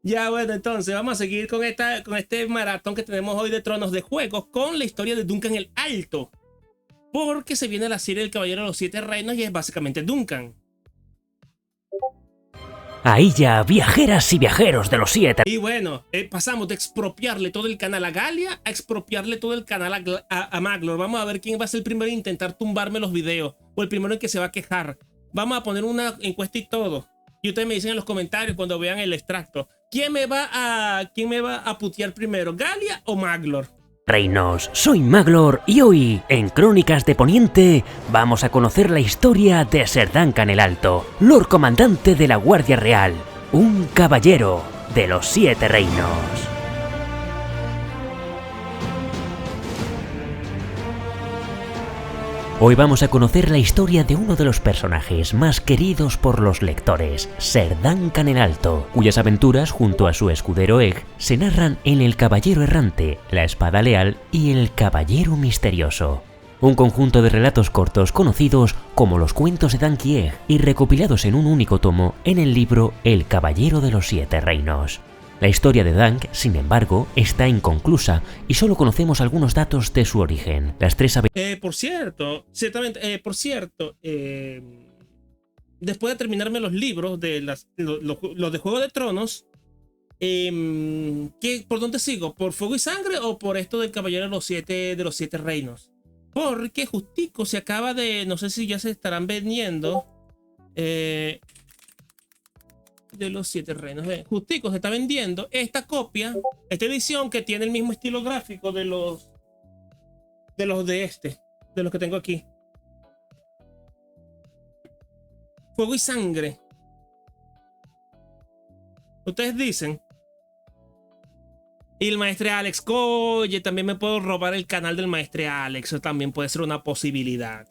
Ya, bueno, entonces vamos a seguir con este maratón que tenemos hoy de Tronos de Juegos con la historia de Duncan el Alto. Porque se viene la serie del Caballero de los Siete Reinos y es básicamente Duncan. Ahí ya, viajeras y viajeros de los siete. Y bueno, pasamos de expropiarle todo el canal a Galia a expropiarle todo el canal a Maglor. Vamos a ver quién va a ser el primero en intentar tumbarme los videos o el primero en que se va a quejar. Vamos a poner una encuesta y todo. Y ustedes me dicen en los comentarios cuando vean el extracto. ¿Quién me va a putear primero, Galia o Maglor? Reinos, soy Maglor y hoy, en Crónicas de Poniente, vamos a conocer la historia de Ser Duncan el Alto, Lord Comandante de la Guardia Real, un caballero de los Siete Reinos. Hoy vamos a conocer la historia de uno de los personajes más queridos por los lectores, Ser Duncan el Alto, cuyas aventuras junto a su escudero Egg se narran en El Caballero Errante, La Espada Leal y El Caballero Misterioso. Un conjunto de relatos cortos conocidos como los cuentos de Dunk y Egg y recopilados en un único tomo en el libro El Caballero de los Siete Reinos. La historia de Dunk, sin embargo, está inconclusa y solo conocemos algunos datos de su origen. Las tres por cierto, después de terminarme los libros de los de Juego de Tronos, ¿por dónde sigo? ¿Por Fuego y Sangre o por esto del Caballero de los Siete Reinos? Porque justico se acaba de, no sé si ya se estarán vendiendo, de los Siete Reinos. Justico se está vendiendo esta copia, esta edición que tiene el mismo estilo gráfico de los que tengo aquí. Fuego y Sangre. Ustedes dicen. Y el maestre Alex, oye, también me puedo robar el canal del maestre Alex. Eso también puede ser una posibilidad.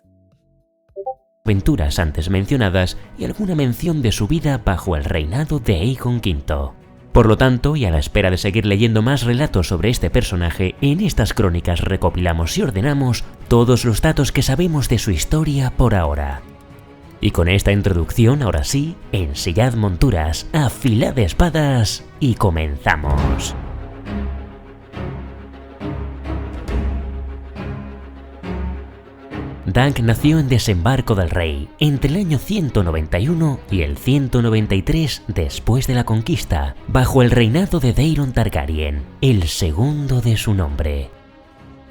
Aventuras antes mencionadas y alguna mención de su vida bajo el reinado de Aegon V. Por lo tanto, y a la espera de seguir leyendo más relatos sobre este personaje, en estas crónicas recopilamos y ordenamos todos los datos que sabemos de su historia por ahora. Y con esta introducción, ahora sí, ensillad monturas, afilad espadas y comenzamos. Dunk nació en Desembarco del Rey, entre el año 191 y el 193 después de la conquista, bajo el reinado de Daeron Targaryen, el segundo de su nombre.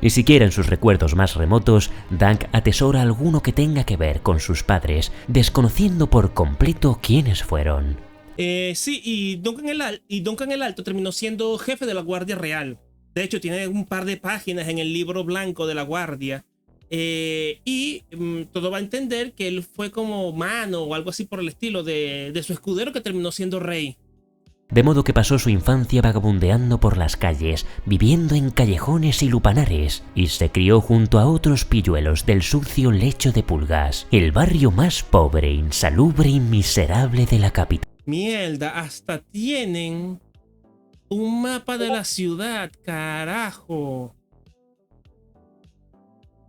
Ni siquiera en sus recuerdos más remotos, Dunk atesora alguno que tenga que ver con sus padres, desconociendo por completo quiénes fueron. Sí, y Duncan el Alto terminó siendo jefe de la Guardia Real. De hecho, tiene un par de páginas en el libro blanco de la Guardia. Todo va a entender que él fue como mano o algo así por el estilo de su escudero que terminó siendo rey. De modo que pasó su infancia vagabundeando por las calles, viviendo en callejones y lupanares, y se crió junto a otros pilluelos del sucio Lecho de Pulgas, el barrio más pobre, insalubre y miserable de la capital. Mierda, hasta tienen un mapa de la ciudad, carajo.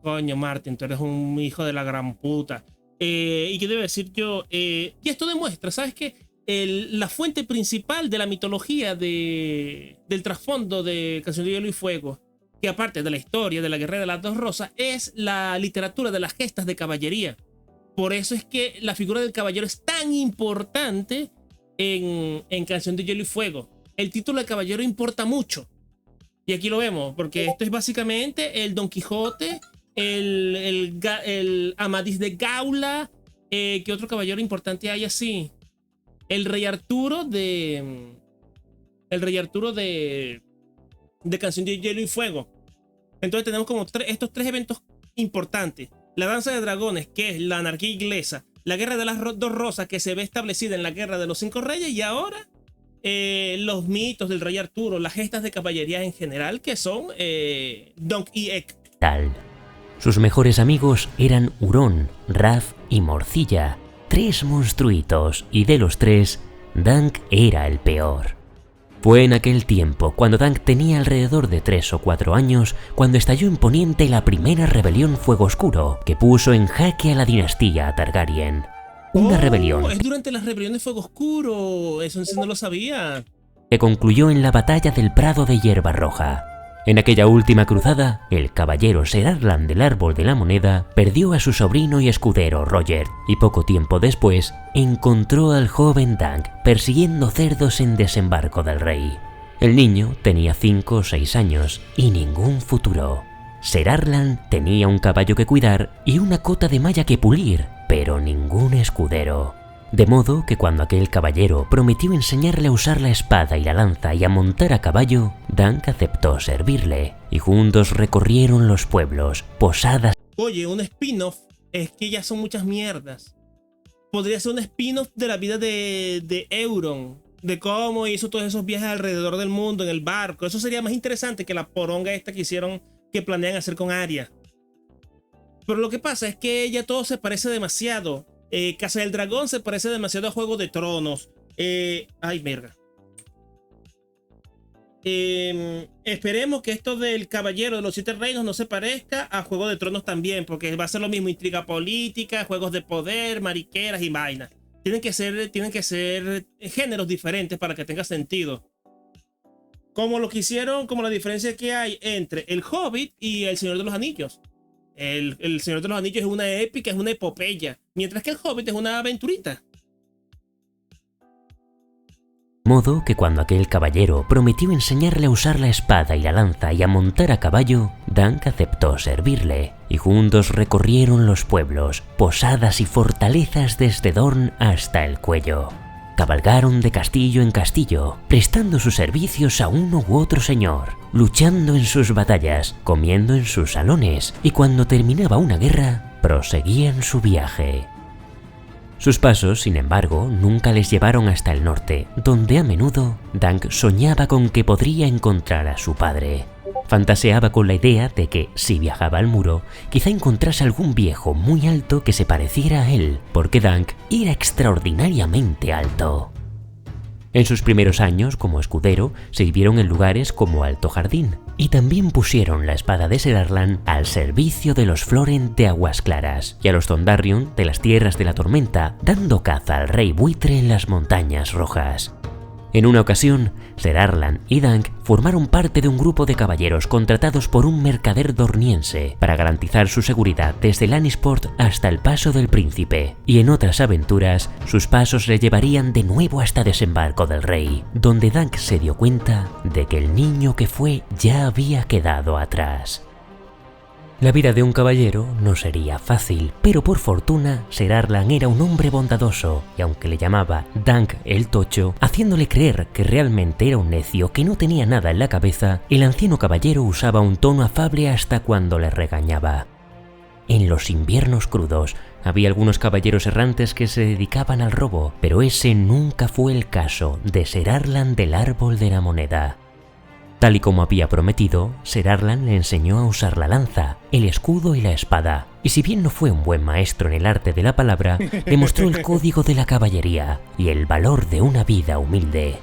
Coño, Martin, tú eres un hijo de la gran puta. ¿Y qué debo decir yo? Y esto demuestra, ¿sabes qué? La fuente principal de la mitología del trasfondo de Canción de Hielo y Fuego, que aparte de la historia de la Guerra de las Dos Rosas, es la literatura de las gestas de caballería. Por eso es que la figura del caballero es tan importante en Canción de Hielo y Fuego. El título de caballero importa mucho. Y aquí lo vemos, porque esto es básicamente el Don Quijote, el Amadís de Gaula. ¿Qué otro caballero importante hay así? El Rey Arturo de Canción de Hielo y Fuego. Entonces tenemos como estos tres eventos importantes. La danza de dragones, que es la anarquía inglesa. La guerra de las dos rosas, que se ve establecida en la guerra de los cinco reyes. Y ahora los mitos del Rey Arturo, las gestas de caballería en general, que son Dunk y Egg. Sus mejores amigos eran Hurón, Raz y Morcilla, tres monstruitos, y de los tres, Dunk era el peor. Fue en aquel tiempo, cuando Dunk tenía alrededor de 3 o 4 años, cuando estalló en Poniente la primera rebelión Fuego Oscuro, que puso en jaque a la dinastía Targaryen. Una rebelión. Es durante las rebeliones Fuego Oscuro. Eso no lo sabía. que concluyó en la batalla del Prado de Hierba Roja. En aquella última cruzada, el caballero Ser Arlan del Árbol de la Moneda perdió a su sobrino y escudero Roger, y poco tiempo después encontró al joven Dunk persiguiendo cerdos en Desembarco del Rey. El niño tenía 5 o 6 años y ningún futuro. Ser Arlan tenía un caballo que cuidar y una cota de malla que pulir, pero ningún escudero. De modo que cuando aquel caballero prometió enseñarle a usar la espada y la lanza y a montar a caballo, Dunk aceptó servirle, y juntos recorrieron los pueblos, posadas. Oye, un spin-off es que ya son muchas mierdas. Podría ser un spin-off de la vida de Euron, de cómo hizo todos esos viajes alrededor del mundo en el barco. Eso sería más interesante que la poronga esta que planean hacer con Arya. Pero lo que pasa es que ya todo se parece demasiado. Casa del Dragón se parece demasiado a Juego de Tronos. Ay, verga. Esperemos que esto del Caballero de los Siete Reinos no se parezca a Juego de Tronos también, porque va a ser lo mismo: intriga política, juegos de poder, mariqueras y vainas. Tienen que ser géneros diferentes para que tenga sentido. Como lo que hicieron, como la diferencia que hay entre El Hobbit y El Señor de los Anillos. El Señor de los Anillos es una épica, es una epopeya, mientras que El Hobbit es una aventurita. Modo que cuando aquel caballero prometió enseñarle a usar la espada y la lanza y a montar a caballo, Dunk aceptó servirle, y juntos recorrieron los pueblos, posadas y fortalezas desde Dorne hasta el cuello. Cabalgaron de castillo en castillo, prestando sus servicios a uno u otro señor, luchando en sus batallas, comiendo en sus salones, y cuando terminaba una guerra, proseguían su viaje. Sus pasos, sin embargo, nunca les llevaron hasta el norte, donde a menudo Dunk soñaba con que podría encontrar a su padre. Fantaseaba con la idea de que, si viajaba al muro, quizá encontrase algún viejo muy alto que se pareciera a él, porque Dunk era extraordinariamente alto. En sus primeros años como escudero sirvieron en lugares como Alto Jardín, y también pusieron la espada de Ser Arlan al servicio de los Florent de Aguas Claras y a los Dondarrion de las Tierras de la Tormenta, dando caza al Rey Buitre en las Montañas Rojas. En una ocasión, Ser Arlan y Dunk formaron parte de un grupo de caballeros contratados por un mercader dorniense para garantizar su seguridad desde Lannisport hasta el Paso del Príncipe, y en otras aventuras sus pasos le llevarían de nuevo hasta Desembarco del Rey, donde Dunk se dio cuenta de que el niño que fue ya había quedado atrás. La vida de un caballero no sería fácil, pero por fortuna Ser Arlan era un hombre bondadoso, y aunque le llamaba Dunk el Tocho, haciéndole creer que realmente era un necio que no tenía nada en la cabeza, el anciano caballero usaba un tono afable hasta cuando le regañaba. En los inviernos crudos había algunos caballeros errantes que se dedicaban al robo, pero ese nunca fue el caso de Ser Arlan del Árbol de la Moneda. Tal y como había prometido, Ser Arlan le enseñó a usar la lanza, el escudo y la espada, y si bien no fue un buen maestro en el arte de la palabra, demostró el código de la caballería y el valor de una vida humilde.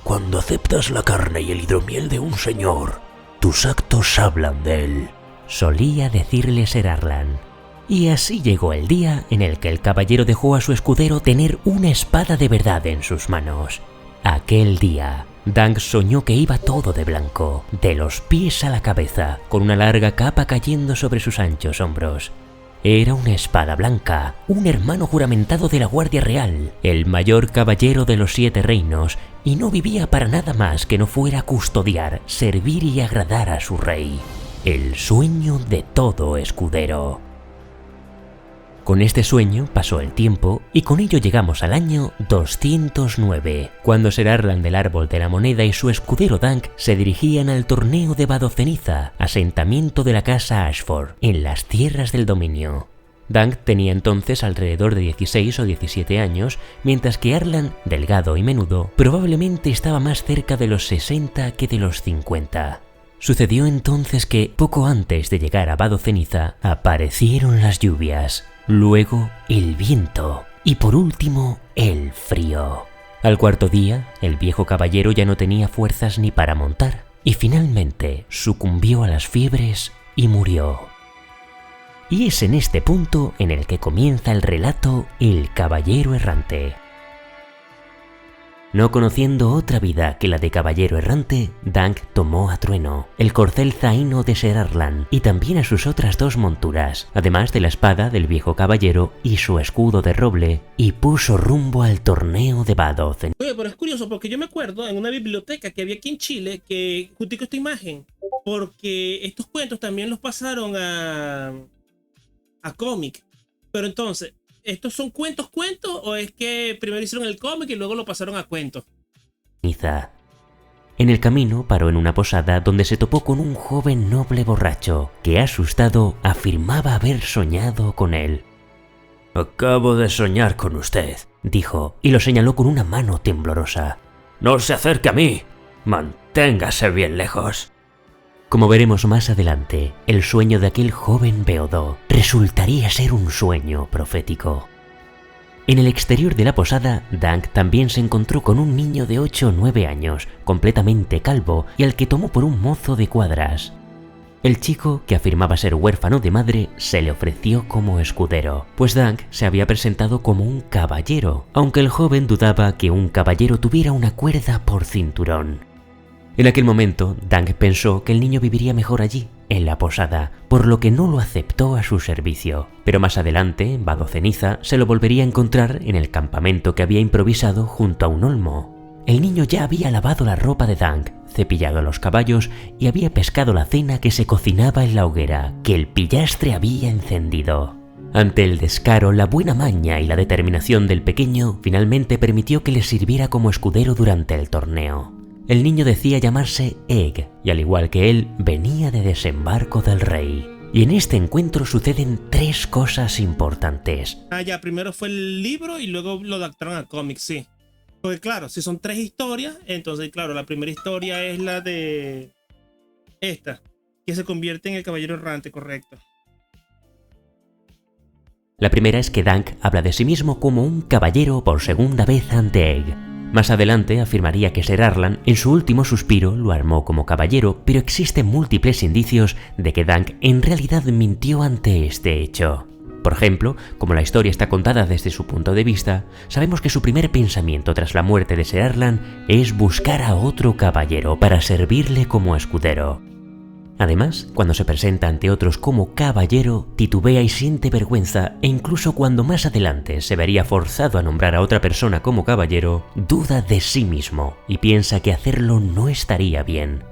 Cuando aceptas la carne y el hidromiel de un señor, tus actos hablan de él, solía decirle Ser Arlan. Y así llegó el día en el que el caballero dejó a su escudero tener una espada de verdad en sus manos. Aquel día, Dunk soñó que iba todo de blanco, de los pies a la cabeza, con una larga capa cayendo sobre sus anchos hombros. Era una espada blanca, un hermano juramentado de la Guardia Real, el mayor caballero de los 7 reinos, y no vivía para nada más que no fuera custodiar, servir y agradar a su rey. El sueño de todo escudero. Con este sueño pasó el tiempo y con ello llegamos al año 209, cuando Ser Arlan del Árbol de la Moneda y su escudero Dunk se dirigían al torneo de Vado Ceniza, asentamiento de la casa Ashford, en las tierras del dominio. Dunk tenía entonces alrededor de 16 o 17 años, mientras que Arlan, delgado y menudo, probablemente estaba más cerca de los 60 que de los 50. Sucedió entonces que, poco antes de llegar a Vado Ceniza, aparecieron las lluvias. Luego el viento y por último el frío. Al cuarto día, el viejo caballero ya no tenía fuerzas ni para montar y finalmente sucumbió a las fiebres y murió. Y es en este punto en el que comienza el relato El Caballero Errante. No conociendo otra vida que la de caballero errante, Dunk tomó a Trueno, el corcel zaino de Ser Arlan, y también a sus otras 2 monturas, además de la espada del viejo caballero y su escudo de roble, y puso rumbo al torneo de Vadoth. Oye, pero es curioso porque yo me acuerdo en una biblioteca que había aquí en Chile que justico esta imagen, porque estos cuentos también los pasaron a cómic. Pero entonces, ¿estos son cuentos o es que primero hicieron el cómic y luego lo pasaron a cuentos? En el camino paró en una posada donde se topó con un joven noble borracho que, asustado, afirmaba haber soñado con él. Acabo de soñar con usted, dijo, y lo señaló con una mano temblorosa. No se acerque a mí, manténgase bien lejos. Como veremos más adelante, el sueño de aquel joven Beodo resultaría ser un sueño profético. En el exterior de la posada, Dunk también se encontró con un niño de 8 o 9 años, completamente calvo y al que tomó por un mozo de cuadras. El chico, que afirmaba ser huérfano de madre, se le ofreció como escudero, pues Dunk se había presentado como un caballero, aunque el joven dudaba que un caballero tuviera una cuerda por cinturón. En aquel momento, Dunk pensó que el niño viviría mejor allí, en la posada, por lo que no lo aceptó a su servicio. Pero más adelante, en Vadoceniza, se lo volvería a encontrar en el campamento que había improvisado junto a un olmo. El niño ya había lavado la ropa de Dunk, cepillado a los caballos y había pescado la cena que se cocinaba en la hoguera, que el pillastre había encendido. Ante el descaro, la buena maña y la determinación del pequeño, finalmente permitió que le sirviera como escudero durante el torneo. El niño decía llamarse Egg, y al igual que él, venía de desembarco del rey. Y en este encuentro suceden 3 cosas importantes. Ya, primero fue el libro y luego lo adaptaron a cómics, sí. Porque claro, si son 3 historias, entonces claro, la primera historia es la de esta, que se convierte en el caballero errante, correcto. La primera es que Dunk habla de sí mismo como un caballero por segunda vez ante Egg. Más adelante afirmaría que Ser Arlan, en su último suspiro, lo armó como caballero, pero existen múltiples indicios de que Dunk en realidad mintió ante este hecho. Por ejemplo, como la historia está contada desde su punto de vista, sabemos que su primer pensamiento tras la muerte de Ser Arlan es buscar a otro caballero para servirle como escudero. Además, cuando se presenta ante otros como caballero, titubea y siente vergüenza, e incluso cuando más adelante se vería forzado a nombrar a otra persona como caballero, duda de sí mismo y piensa que hacerlo no estaría bien.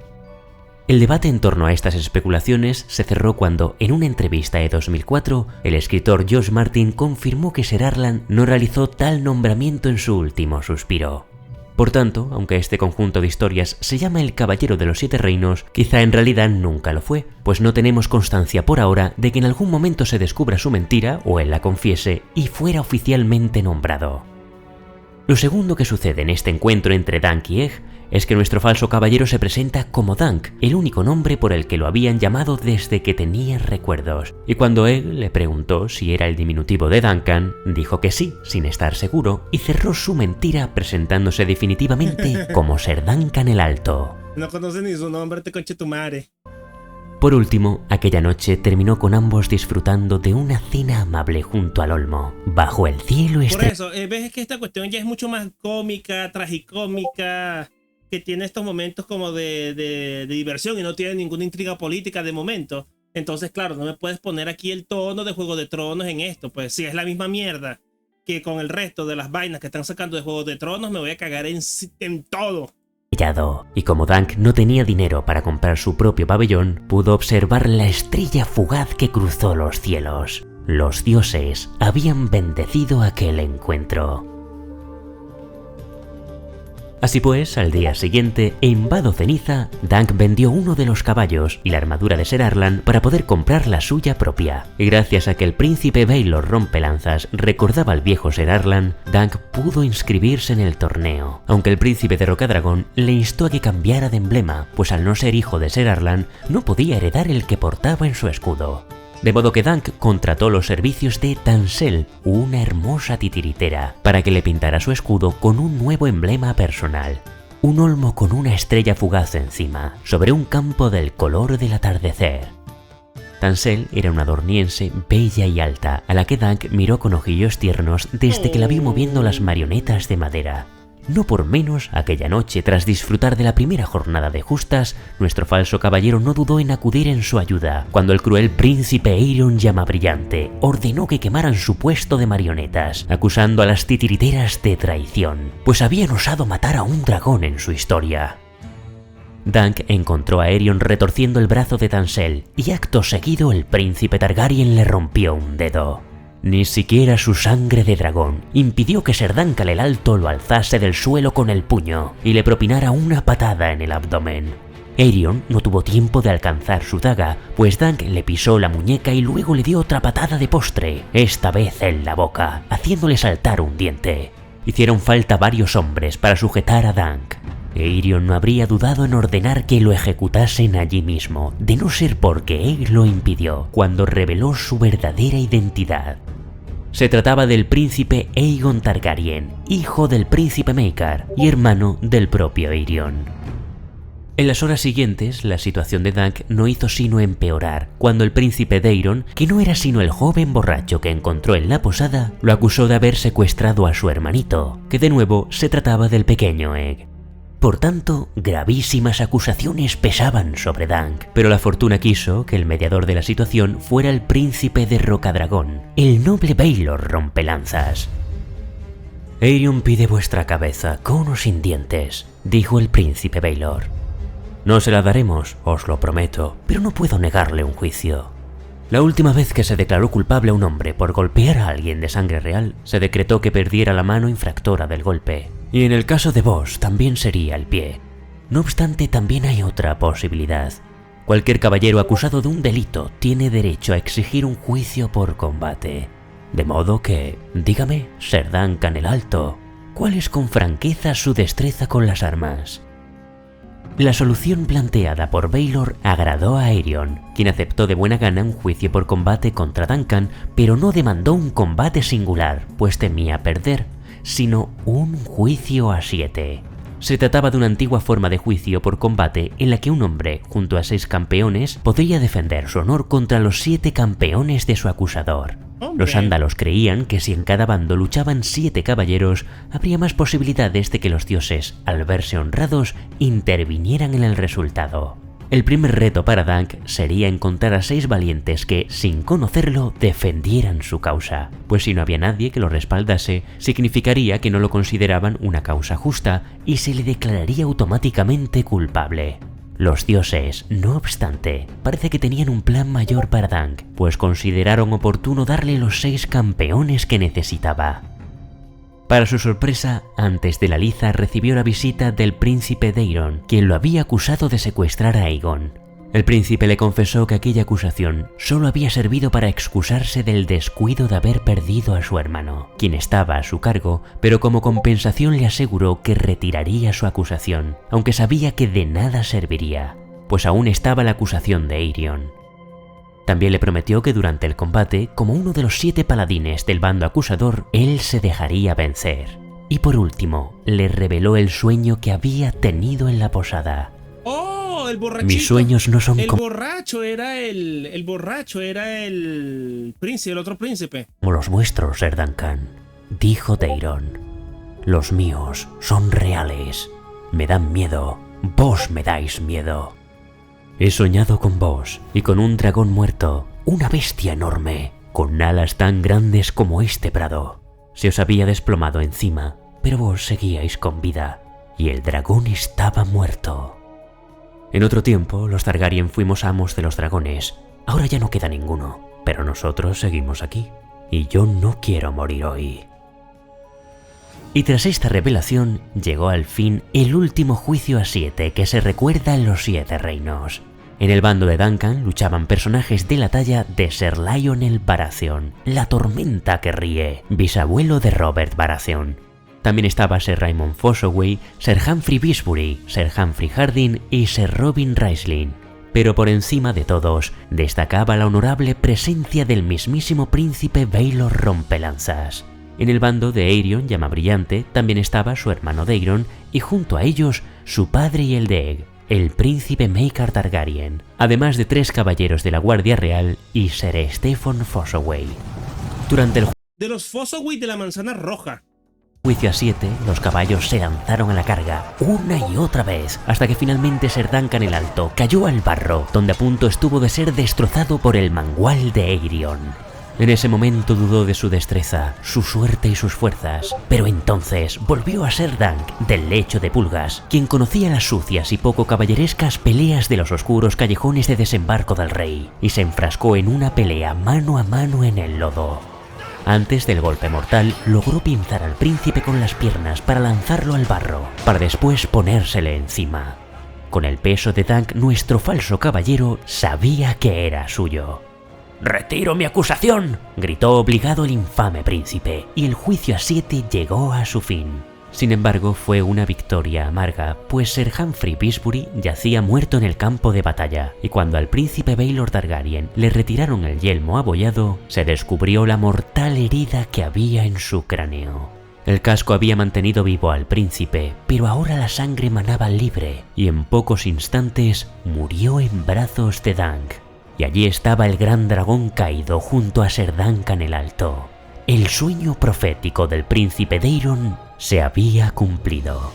El debate en torno a estas especulaciones se cerró cuando, en una entrevista de 2004, el escritor George Martin confirmó que Ser Arlan no realizó tal nombramiento en su último suspiro. Por tanto, aunque este conjunto de historias se llama El Caballero de los 7 Reinos, quizá en realidad nunca lo fue, pues no tenemos constancia por ahora de que en algún momento se descubra su mentira o él la confiese y fuera oficialmente nombrado. Lo segundo que sucede en este encuentro entre Dunk y Egg es que nuestro falso caballero se presenta como Dunk, el único nombre por el que lo habían llamado desde que tenía recuerdos. Y cuando Egg le preguntó si era el diminutivo de Duncan, dijo que sí, sin estar seguro, y cerró su mentira presentándose definitivamente como Ser Duncan el Alto. No conoces ni su nombre, te conche tu madre. Por último, aquella noche terminó con ambos disfrutando de una cena amable junto al olmo, bajo el cielo estrellado. Por eso, ves que esta cuestión ya es mucho más cómica, tragicómica, que tiene estos momentos como de diversión y no tiene ninguna intriga política de momento. Entonces, claro, no me puedes poner aquí el tono de Juego de Tronos en esto. Pues si es la misma mierda que con el resto de las vainas que están sacando de Juego de Tronos, me voy a cagar en todo. Y como Dunk no tenía dinero para comprar su propio pabellón, pudo observar la estrella fugaz que cruzó los cielos. Los dioses habían bendecido aquel encuentro. Así pues, al día siguiente, en Vadoceniza, Dunk vendió uno de los caballos y la armadura de Ser Arlan para poder comprar la suya propia. Y gracias a que el príncipe Baelor Rompelanzas recordaba al viejo Ser Arlan, Dunk pudo inscribirse en el torneo, aunque el príncipe de Rocadragón le instó a que cambiara de emblema, pues al no ser hijo de Ser Arlan, no podía heredar el que portaba en su escudo. De modo que Dunk contrató los servicios de Tansel, una hermosa titiritera, para que le pintara su escudo con un nuevo emblema personal. Un olmo con una estrella fugaz encima, sobre un campo del color del atardecer. Tansel era una dorniense bella y alta, a la que Dunk miró con ojillos tiernos desde que la vio moviendo las marionetas de madera. No por menos, aquella noche, tras disfrutar de la primera jornada de justas, nuestro falso caballero no dudó en acudir en su ayuda, cuando el cruel príncipe Aerion Llamabrillante ordenó que quemaran su puesto de marionetas, acusando a las titiriteras de traición, pues habían osado matar a un dragón en su historia. Dunk encontró a Aerion retorciendo el brazo de Tansel, y acto seguido el príncipe Targaryen le rompió un dedo. Ni siquiera su sangre de dragón impidió que Ser Duncan el Alto lo alzase del suelo con el puño y le propinara una patada en el abdomen. Aerion no tuvo tiempo de alcanzar su daga, pues Dunk le pisó la muñeca y luego le dio otra patada de postre, esta vez en la boca, haciéndole saltar un diente. Hicieron falta varios hombres para sujetar a Dunk. Aerion no habría dudado en ordenar que lo ejecutasen allí mismo, de no ser porque él lo impidió, cuando reveló su verdadera identidad. Se trataba del príncipe Aegon Targaryen, hijo del príncipe Maekar y hermano del propio Aerion. En las horas siguientes, la situación de Dunk no hizo sino empeorar, cuando el príncipe Daeron, que no era sino el joven borracho que encontró en la posada, lo acusó de haber secuestrado a su hermanito, que de nuevo se trataba del pequeño Egg. Por tanto, gravísimas acusaciones pesaban sobre Dunk, pero la fortuna quiso que el mediador de la situación fuera el príncipe de Rocadragón, el noble Baelor Rompelanzas. Aerion pide vuestra cabeza, con o sin dientes, dijo el príncipe Baelor. No se la daremos, os lo prometo, pero no puedo negarle un juicio. La última vez que se declaró culpable a un hombre por golpear a alguien de sangre real, se decretó que perdiera la mano infractora del golpe. Y en el caso de vos también sería el pie. No obstante, también hay otra posibilidad. Cualquier caballero acusado de un delito tiene derecho a exigir un juicio por combate. De modo que, dígame, Ser Duncan el Alto, ¿cuál es con franqueza su destreza con las armas? La solución planteada por Baelor agradó a Aerion, quien aceptó de buena gana un juicio por combate contra Duncan, pero no demandó un combate singular, pues temía perder, sino un juicio a 7. Se trataba de una antigua forma de juicio por combate en la que un hombre, junto a 6 campeones, podría defender su honor contra los 7 campeones de su acusador. Los ándalos creían que si en cada bando luchaban 7 caballeros, habría más posibilidades de que los dioses, al verse honrados, intervinieran en el resultado. El primer reto para Dunk sería encontrar a 6 valientes que, sin conocerlo, defendieran su causa, pues si no había nadie que lo respaldase, significaría que no lo consideraban una causa justa y se le declararía automáticamente culpable. Los dioses, no obstante, parece que tenían un plan mayor para Dunk, pues consideraron oportuno darle los 6 campeones que necesitaba. Para su sorpresa, antes de la liza recibió la visita del príncipe Daeron, quien lo había acusado de secuestrar a Aegon. El príncipe le confesó que aquella acusación solo había servido para excusarse del descuido de haber perdido a su hermano, quien estaba a su cargo, pero como compensación le aseguró que retiraría su acusación, aunque sabía que de nada serviría, pues aún estaba la acusación de Aerion. También le prometió que durante el combate, como uno de los 7 paladines del bando acusador, él se dejaría vencer. Y por último, le reveló el sueño que había tenido en la posada. ¡Oh, el borrachito! Mis sueños no son el borracho era el borracho era el príncipe, el otro príncipe. Como los vuestros, Ser Duncan, dijo Daeron. Los míos son reales. Me dan miedo. Vos me dais miedo. He soñado con vos y con un dragón muerto, una bestia enorme, con alas tan grandes como este prado. Se os había desplomado encima, pero vos seguíais con vida, y el dragón estaba muerto. En otro tiempo, los Targaryen fuimos amos de los dragones. Ahora ya no queda ninguno, pero nosotros seguimos aquí, y yo no quiero morir hoy. Y tras esta revelación, llegó al fin el último juicio a 7 que se recuerda en los 7 reinos. En el bando de Duncan luchaban personajes de la talla de Ser Lionel Baratheon, la tormenta que ríe, bisabuelo de Robert Baratheon. También estaba Ser Raymond Fossoway, Ser Humphrey Beesbury, Ser Humphrey Hardin y Ser Robin Raistlin. Pero por encima de todos, destacaba la honorable presencia del mismísimo príncipe Baelor Rompelanzas. En el bando de Aerion Llamabrillante también estaba su hermano Daeron y junto a ellos su padre y el de Egg, el príncipe Maekar Targaryen, además de 3 caballeros de la Guardia Real y Ser Stephen Fossoway. Durante el de los Fossoway de la manzana roja. Juicio a 7, los caballos se lanzaron a la carga, una y otra vez, hasta que finalmente Ser Duncan el Alto cayó al barro, donde a punto estuvo de ser destrozado por el mangual de Aerion. En ese momento dudó de su destreza, su suerte y sus fuerzas, pero entonces volvió a ser Dunk del lecho de pulgas, quien conocía las sucias y poco caballerescas peleas de los oscuros callejones de Desembarco del Rey, y se enfrascó en una pelea mano a mano en el lodo. Antes del golpe mortal, logró pinzar al príncipe con las piernas para lanzarlo al barro, para después ponérsele encima. Con el peso de Dunk, nuestro falso caballero sabía que era suyo. «¡Retiro mi acusación!», gritó obligado el infame príncipe, y el juicio a 7 llegó a su fin. Sin embargo, fue una victoria amarga, pues Sir Humphrey Beesbury yacía muerto en el campo de batalla, y cuando al príncipe Baelor Targaryen le retiraron el yelmo abollado, se descubrió la mortal herida que había en su cráneo. El casco había mantenido vivo al príncipe, pero ahora la sangre manaba libre, y en pocos instantes murió en brazos de Dunk. Y allí estaba el gran dragón caído junto a Ser Duncan el Alto. El sueño profético del príncipe Daeron se había cumplido.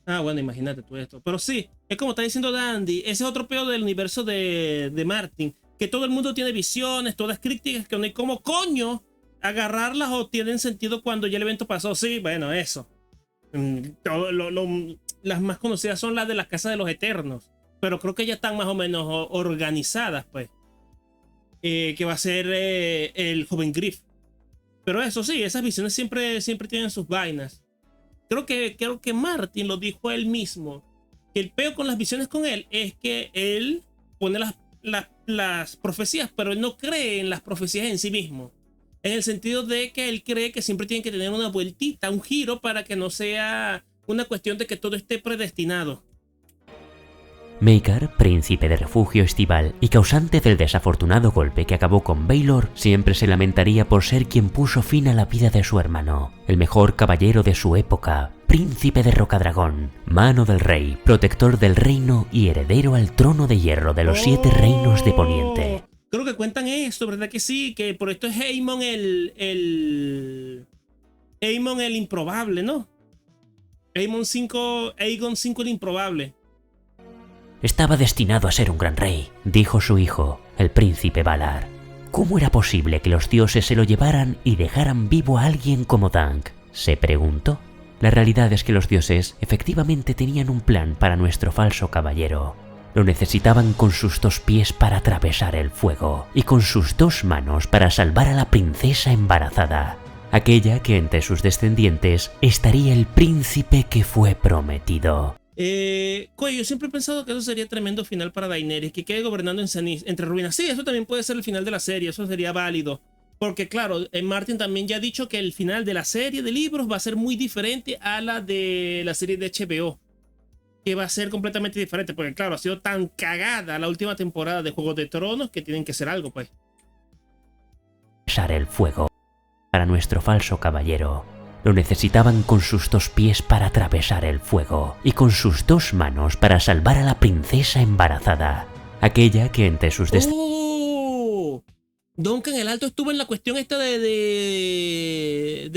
Ah, bueno, imagínate tú esto. Pero sí, es como está diciendo Dandy, ese es otro peor del universo de Martin, que todo el mundo tiene visiones, todas críticas, que no hay como coño agarrarlas o tienen sentido cuando ya el evento pasó. Sí, bueno, eso. Las más conocidas son las de las Casas de los Eternos, pero creo que ya están más o menos organizadas, pues. Que va a ser el joven Griff. Pero eso sí, esas visiones siempre tienen sus vainas. Creo que Martin lo dijo él mismo, que el peo con las visiones con él es que él pone las profecías, pero él no cree en las profecías en sí mismo. En el sentido de que él cree que siempre tienen que tener una vueltita, un giro, para que no sea una cuestión de que todo esté predestinado. Maekar, príncipe de refugio estival y causante del desafortunado golpe que acabó con Baelor, siempre se lamentaría por ser quien puso fin a la vida de su hermano, el mejor caballero de su época, príncipe de Rocadragón, mano del rey, protector del reino y heredero al trono de hierro de los 7 reinos de Poniente. Creo que cuentan esto, ¿verdad que sí? Que por esto es Aemon Aemon el improbable, ¿no? Aegon 5 el improbable. Estaba destinado a ser un gran rey, dijo su hijo, el príncipe Valar. ¿Cómo era posible que los dioses se lo llevaran y dejaran vivo a alguien como Dunk?, se preguntó. La realidad es que los dioses efectivamente tenían un plan para nuestro falso caballero. Lo necesitaban con sus 2 pies para atravesar el fuego y con sus 2 manos para salvar a la princesa embarazada, aquella que entre sus descendientes estaría el príncipe que fue prometido. Yo siempre he pensado que eso sería tremendo final para Daenerys, que quede gobernando entre ruinas. Sí, eso también puede ser el final de la serie, eso sería válido. Porque claro, Martin también ya ha dicho que el final de la serie de libros va a ser muy diferente a la de la serie de HBO. Que va a ser completamente diferente, porque claro, ha sido tan cagada la última temporada de Juego de Tronos que tienen que hacer algo, pues. El fuego para nuestro falso caballero. Lo necesitaban con sus 2 pies para atravesar el fuego y con sus 2 manos para salvar a la princesa embarazada, aquella que entre sus Duncan el Alto estuvo en la cuestión esta de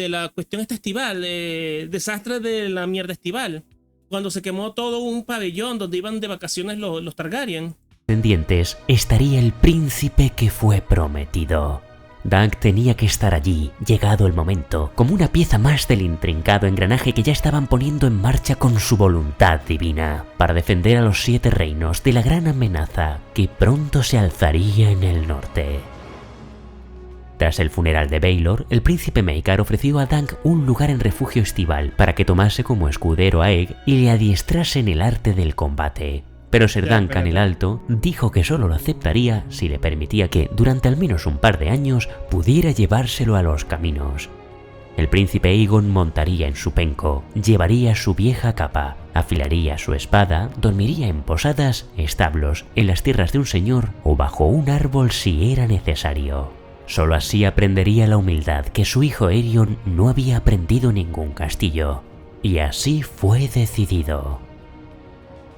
la cuestión esta estival, desastre de la mierda estival, cuando se quemó todo un pabellón donde iban de vacaciones los Targaryen. Descendientes estaría el príncipe que fue prometido. Dunk tenía que estar allí, llegado el momento, como una pieza más del intrincado engranaje que ya estaban poniendo en marcha con su voluntad divina, para defender a los 7 reinos de la gran amenaza que pronto se alzaría en el norte. Tras el funeral de Baelor, el príncipe Maekar ofreció a Dunk un lugar en refugio estival para que tomase como escudero a Egg y le adiestrase en el arte del combate. Pero Ser Duncan el Alto dijo que solo lo aceptaría si le permitía que, durante al menos un par de años, pudiera llevárselo a los caminos. El príncipe Aegon montaría en su penco, llevaría su vieja capa, afilaría su espada, dormiría en posadas, establos, en las tierras de un señor o bajo un árbol si era necesario. Solo así aprendería la humildad que su hijo Aerion no había aprendido en ningún castillo. Y así fue decidido.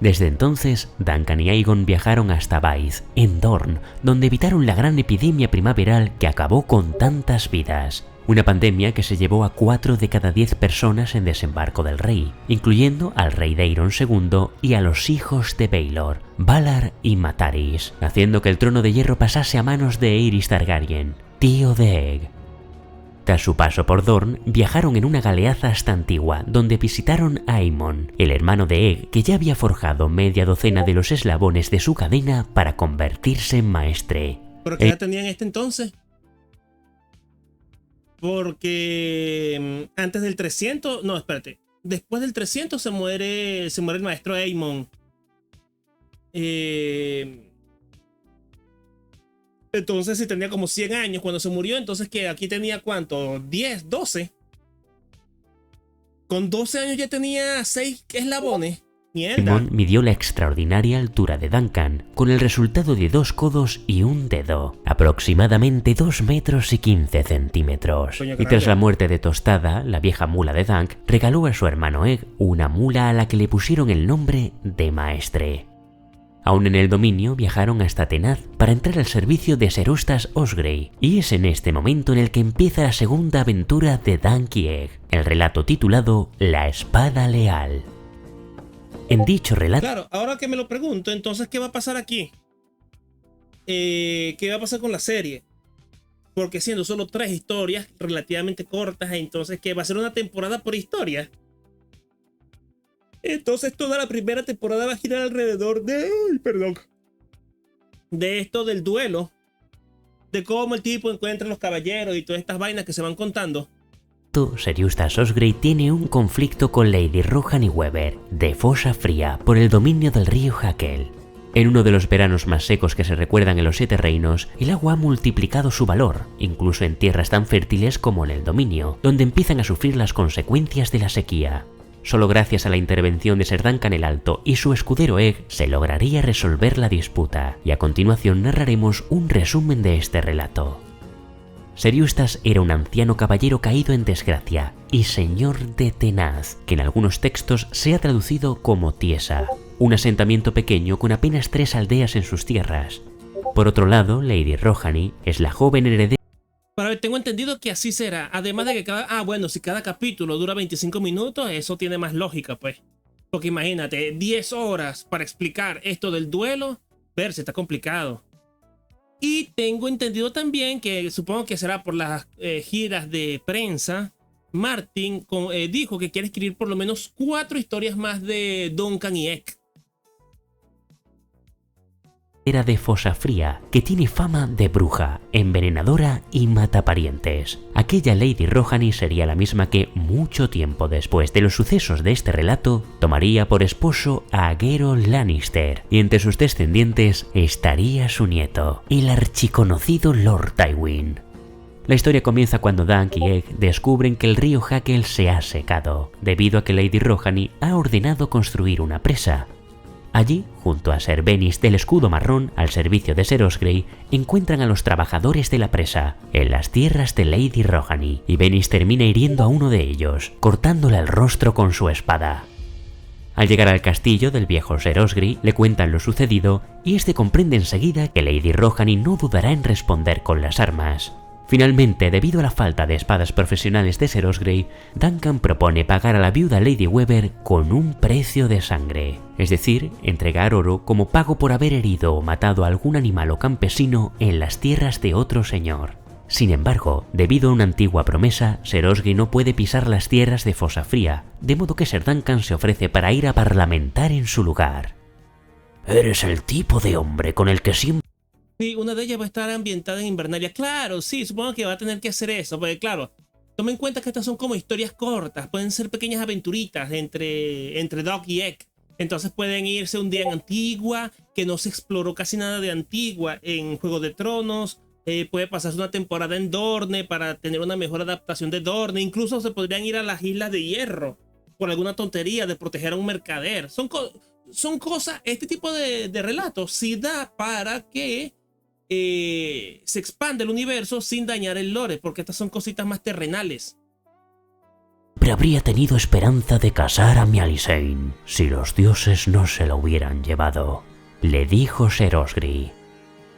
Desde entonces, Duncan y Aegon viajaron hasta Baith, en Dorne, donde evitaron la gran epidemia primaveral que acabó con tantas vidas. Una pandemia que se llevó a 4 de cada 10 personas en Desembarco del Rey, incluyendo al rey Daeron II y a los hijos de Baelor, Valar y Mataris, haciendo que el trono de hierro pasase a manos de Aerys Targaryen, tío de Egg. Tras su paso por Dorne, viajaron en una galeaza hasta Antigua, donde visitaron a Aemon, el hermano de Egg, que ya había forjado media docena de los eslabones de su cadena para convertirse en maestre. ¿Pero qué edad tenía en este entonces? Porque antes del 300, no, espérate. Después del 300 se muere el maestro Aemon. Entonces si tenía como 100 años cuando se murió, entonces que aquí tenía ¿cuánto? 10, 12. Con 12 años ya tenía 6 eslabones. Mierda. Aemon midió la extraordinaria altura de Duncan, con el resultado de 2 codos y un dedo, aproximadamente 2 metros y 15 centímetros. Coño, y tras la muerte de Tostada, la vieja mula de Dunk regaló a su hermano Egg una mula a la que le pusieron el nombre de Maestre. Aún en el dominio viajaron hasta Tenaz para entrar al servicio de Ser Ostas Osgrey, y es en este momento en el que empieza la segunda aventura de Dunk y Egg, el relato titulado La Espada Leal. En dicho relato... Claro, ahora que me lo pregunto, entonces, ¿qué va a pasar aquí? ¿Qué va a pasar con la serie? Porque siendo solo 3 historias relativamente cortas, entonces, ¿qué va a ser una temporada por historia? Entonces, toda la primera temporada va a girar alrededor de... de esto del duelo. De cómo el tipo encuentra a los caballeros y todas estas vainas que se van contando. Ser Eustace Osgrey tiene un conflicto con Lady Rohan y Weber, de Fosa Fría, por el dominio del río Hakel. En uno de los veranos más secos que se recuerdan en los 7 reinos, el agua ha multiplicado su valor, incluso en tierras tan fértiles como en el dominio, donde empiezan a sufrir las consecuencias de la sequía. Solo gracias a la intervención de Ser Duncan el Alto y su escudero Egg se lograría resolver la disputa, y a continuación narraremos un resumen de este relato. Ser Eustace era un anciano caballero caído en desgracia y señor de Tenaz, que en algunos textos se ha traducido como Tiesa, un asentamiento pequeño con apenas 3 aldeas en sus tierras. Por otro lado, Lady Rohani es la joven heredera. Pero tengo entendido que así será, además de que si cada capítulo dura 25 minutos, eso tiene más lógica, pues. Porque imagínate, 10 horas para explicar esto del duelo, verse, está complicado. Y tengo entendido también que supongo que será por las giras de prensa. Martin dijo que quiere escribir por lo menos 4 historias más de Duncan y Egg. Era de Fosa Fría, que tiene fama de bruja, envenenadora y mataparientes. Aquella Lady Rohani sería la misma que, mucho tiempo después de los sucesos de este relato, tomaría por esposo a Geralt Lannister, y entre sus descendientes estaría su nieto, el archiconocido Lord Tywin. La historia comienza cuando Dunk y Egg descubren que el río Hakel se ha secado, debido a que Lady Rohani ha ordenado construir una presa. Allí, junto a Ser Bennis del Escudo Marrón, al servicio de Ser Osgrey, encuentran a los trabajadores de la presa, en las tierras de Lady Rohani, y Bennis termina hiriendo a uno de ellos, cortándole el rostro con su espada. Al llegar al castillo del viejo Ser Osgrey, le cuentan lo sucedido, y este comprende enseguida que Lady Rohani no dudará en responder con las armas. Finalmente, debido a la falta de espadas profesionales de Ser Osgrey, Duncan propone pagar a la viuda Lady Weber con un precio de sangre, es decir, entregar oro como pago por haber herido o matado a algún animal o campesino en las tierras de otro señor. Sin embargo, debido a una antigua promesa, Ser Osgrey no puede pisar las tierras de Fosa Fría, de modo que Ser Duncan se ofrece para ir a parlamentar en su lugar. Eres el tipo de hombre con el que siempre... Sí, una de ellas va a estar ambientada en Invernalia. Claro, sí, supongo que va a tener que hacer eso. Porque claro, tomen en cuenta que estas son como historias cortas. Pueden ser pequeñas aventuritas entre Doc y Egg. Entonces pueden irse un día en Antigua, que no se exploró casi nada de Antigua en Juego de Tronos. Puede pasarse una temporada en Dorne para tener una mejor adaptación de Dorne. Incluso se podrían ir a las Islas de Hierro por alguna tontería de proteger a un mercader. Son cosas, este tipo de relatos sí da para que se expande el universo sin dañar el lore, porque estas son cositas más terrenales. habría tenido esperanza de casar a Melisane si los dioses no se la hubieran llevado, le dijo Ser Osgrey.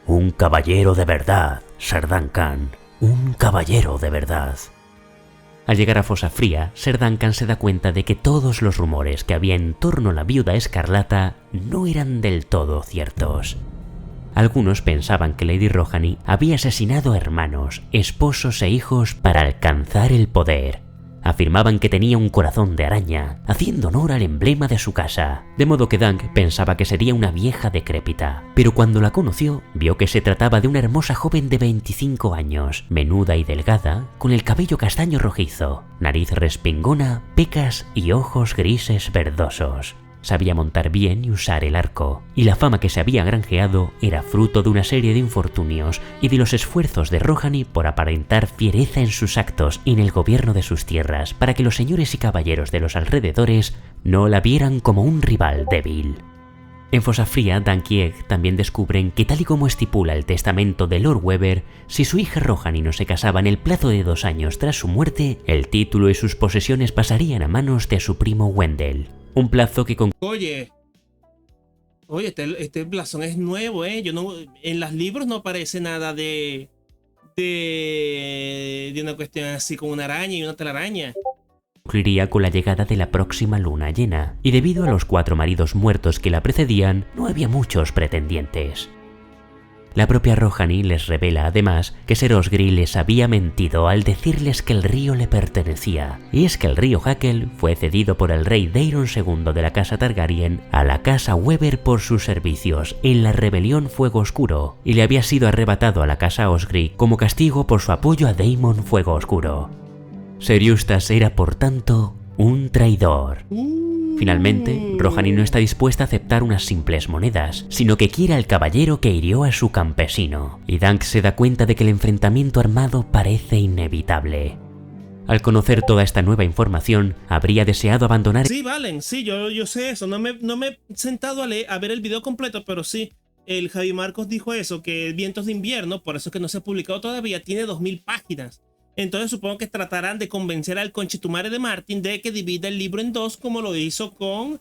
Un caballero de verdad, Ser Duncan, un caballero de verdad. Al llegar a Fosa Fría, Ser Duncan se da cuenta de que todos los rumores que había en torno a la Viuda Escarlata no eran del todo ciertos. Algunos pensaban que Lady Rohani había asesinado a hermanos, esposos e hijos para alcanzar el poder. Afirmaban que tenía un corazón de araña, haciendo honor al emblema de su casa, de modo que Dunk pensaba que sería una vieja decrépita. Pero cuando la conoció, vio que se trataba de una hermosa joven de 25 años, menuda y delgada, con el cabello castaño rojizo, nariz respingona, pecas y ojos grises verdosos. Sabía montar bien y usar el arco, y la fama que se había granjeado era fruto de una serie de infortunios y de los esfuerzos de Rohani por aparentar fiereza en sus actos y en el gobierno de sus tierras para que los señores y caballeros de los alrededores no la vieran como un rival débil. En Fosa Fría, Dunk y Egg también descubren que, tal y como estipula el testamento de Lord Weber, si su hija Rohani no se casaba en el plazo de 2 años tras su muerte, el título y sus posesiones pasarían a manos de su primo Wendell. Un plazo que con... Oye, este blasón es nuevo, Yo no, en los libros no aparece nada de una cuestión así como una araña y una telaraña. Concluiría con la llegada de la próxima luna llena, y debido a los 4 maridos muertos que la precedían, no había muchos pretendientes. La propia Rohani les revela además que Ser Osgry les había mentido al decirles que el río le pertenecía, y es que el río Hakel fue cedido por el rey Daeron II de la casa Targaryen a la casa Weber por sus servicios en la rebelión Fuego Oscuro, y le había sido arrebatado a la casa Osgry como castigo por su apoyo a Daemon Fuego Oscuro. Ser Eustace era, por tanto, un traidor. Finalmente, Rohani no está dispuesta a aceptar unas simples monedas, sino que quiere al caballero que hirió a su campesino, y Dunk se da cuenta de que el enfrentamiento armado parece inevitable. Al conocer toda esta nueva información, habría deseado abandonar... Sí, Valen, sí, yo sé eso, no me he sentado a ver el video completo, pero sí, el Javi Marcos dijo eso, que Vientos de Invierno, por eso es que no se ha publicado todavía, tiene 2000 páginas. Entonces supongo que tratarán de convencer al conchetumare de Martin de que divida el libro en 2 como lo hizo con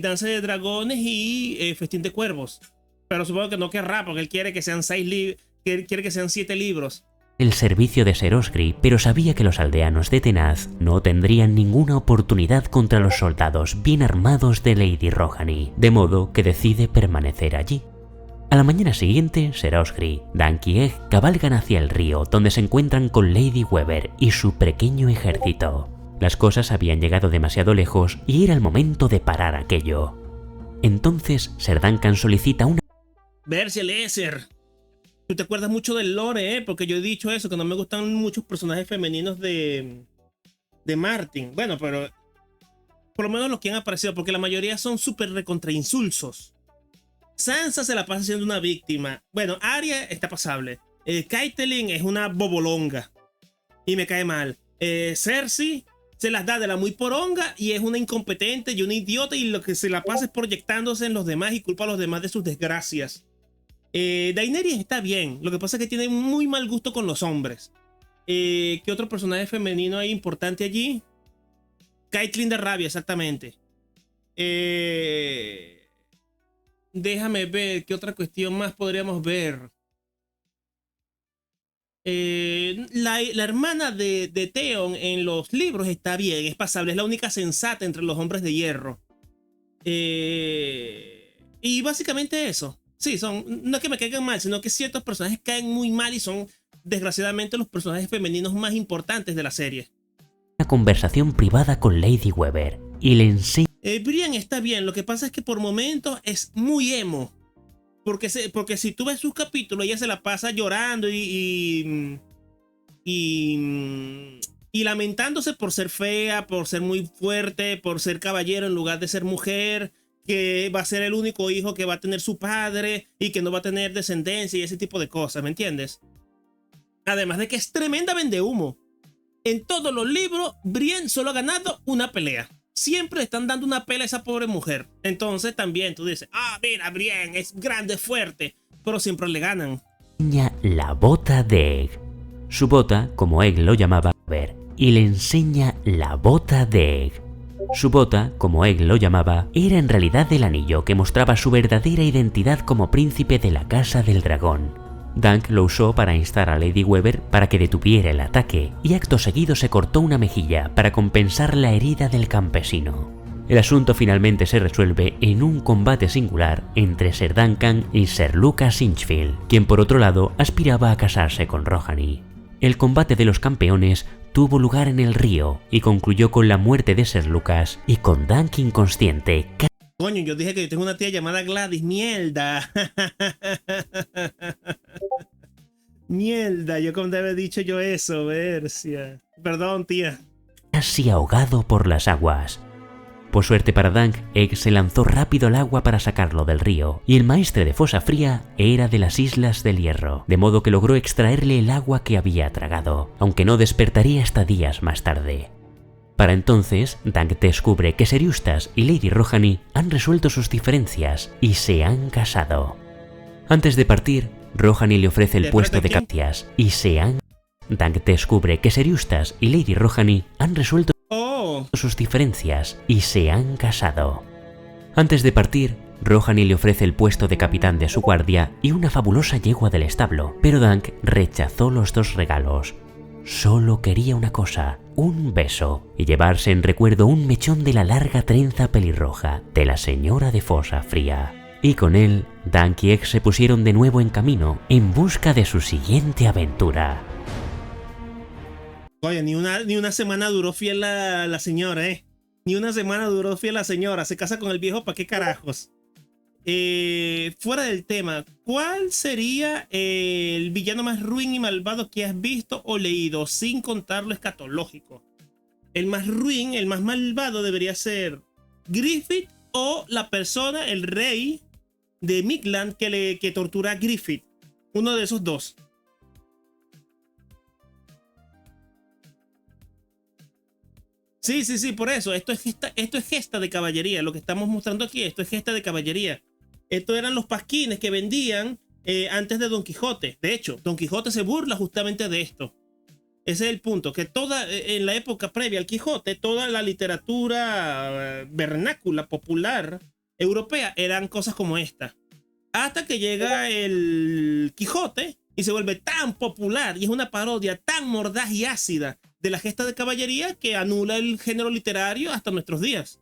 Danza de Dragones y Festín de Cuervos. Pero supongo que no querrá porque él quiere que sean 7 libros. El servicio de Ser Osgry, pero sabía que los aldeanos de Tenaz no tendrían ninguna oportunidad contra los soldados bien armados de Lady Rohani, de modo que decide permanecer allí. A la mañana siguiente, Ser Osgry, Dunk y Egg cabalgan hacia el río, donde se encuentran con Lady Weber y su pequeño ejército. Las cosas habían llegado demasiado lejos y era el momento de parar aquello. Entonces, Ser Duncan solicita una... Verse Lesser. Tú te acuerdas mucho del lore, porque yo he dicho eso, que no me gustan muchos personajes femeninos de Martin. Bueno, pero por lo menos los que han aparecido, porque la mayoría son súper recontrainsulsos. Sansa se la pasa siendo una víctima. Bueno, Arya está pasable. Caitlyn es una bobolonga y me cae mal. Cersei se las da de la muy poronga y es una incompetente y una idiota, y lo que se la pasa es proyectándose en los demás y culpa a los demás de sus desgracias. Daenerys está bien, lo que pasa es que tiene muy mal gusto con los hombres. ¿Qué otro personaje femenino hay importante allí? Caitlyn de Rabia, exactamente. Déjame ver qué otra cuestión más podríamos ver. La hermana de Theon en los libros está bien, es pasable, es la única sensata entre los hombres de hierro. Y básicamente eso. Sí, no es que me caigan mal, sino que ciertos personajes caen muy mal y son desgraciadamente los personajes femeninos más importantes de la serie. Una conversación privada con Lady Weber y le enseña... Brienne está bien, lo que pasa es que por momentos es muy emo. Porque si tú ves sus capítulos, ella se la pasa llorando y lamentándose por ser fea, por ser muy fuerte, por ser caballero en lugar de ser mujer, que va a ser el único hijo que va a tener su padre y que no va a tener descendencia y ese tipo de cosas, ¿me entiendes? Además de que es tremenda vendehumo. En todos los libros, Brienne solo ha ganado una pelea. Siempre están dando una pelea a esa pobre mujer. Entonces también tú dices, mira, Brienne es grande, fuerte, pero siempre le ganan. La bota de Egg. Su bota, como Egg lo llamaba, y le enseña la bota de Egg. Su bota, como Egg lo llamaba, era en realidad el anillo que mostraba su verdadera identidad como príncipe de la Casa del Dragón. Dunk lo usó para instar a Lady Weber para que detuviera el ataque y acto seguido se cortó una mejilla para compensar la herida del campesino. El asunto finalmente se resuelve en un combate singular entre Ser Duncan y Sir Lucas Inchfield, quien por otro lado aspiraba a casarse con Rohani. El combate de los campeones tuvo lugar en el río y concluyó con la muerte de Sir Lucas y con Dunk inconsciente. Coño, yo dije que yo tengo una tía llamada Gladys, mierda. Mierda, yo como te había dicho yo eso, Bercia. Perdón, tía. Casi ahogado por las aguas. Por suerte para Dunk, Egg se lanzó rápido al agua para sacarlo del río, y el maestre de Fosa Fría era de las Islas del Hierro, de modo que logró extraerle el agua que había tragado, aunque no despertaría hasta días más tarde. Para entonces, Dunk descubre que Ser Eustace y Lady Rohani han resuelto sus diferencias y se han casado. Antes de partir, Rohani le ofrece el puesto de captias y se han... Dunk descubre que Ser Eustace y Lady Rohani han resuelto sus diferencias y se han casado. Antes de partir, Rohani le ofrece el puesto de capitán de su guardia y una fabulosa yegua del establo, pero Dunk rechazó los dos regalos. Solo quería una cosa, un beso, y llevarse en recuerdo un mechón de la larga trenza pelirroja de la señora de Fosa Fría. Y con él, Dunk y Egg se pusieron de nuevo en camino en busca de su siguiente aventura. Oye, ni una semana duró fiel la señora, Ni una semana duró fiel la señora. Se casa con el viejo, ¿para qué carajos? Fuera del tema, ¿cuál sería el villano más ruin y malvado que has visto o leído, sin contar lo escatológico? El más ruin, el más malvado debería ser Griffith o la persona, el rey de Midland que tortura a Griffith. Uno de esos dos. Sí, por eso. Esto es gesta de caballería. Lo que estamos mostrando aquí, esto es gesta de caballería. Estos eran los pasquines que vendían antes de Don Quijote. De hecho, Don Quijote se burla justamente de esto. Ese es el punto, que en la época previa al Quijote, toda la literatura vernácula, popular, europea, eran cosas como esta. Hasta que llega el Quijote y se vuelve tan popular y es una parodia tan mordaz y ácida de la gesta de caballería que anula el género literario hasta nuestros días.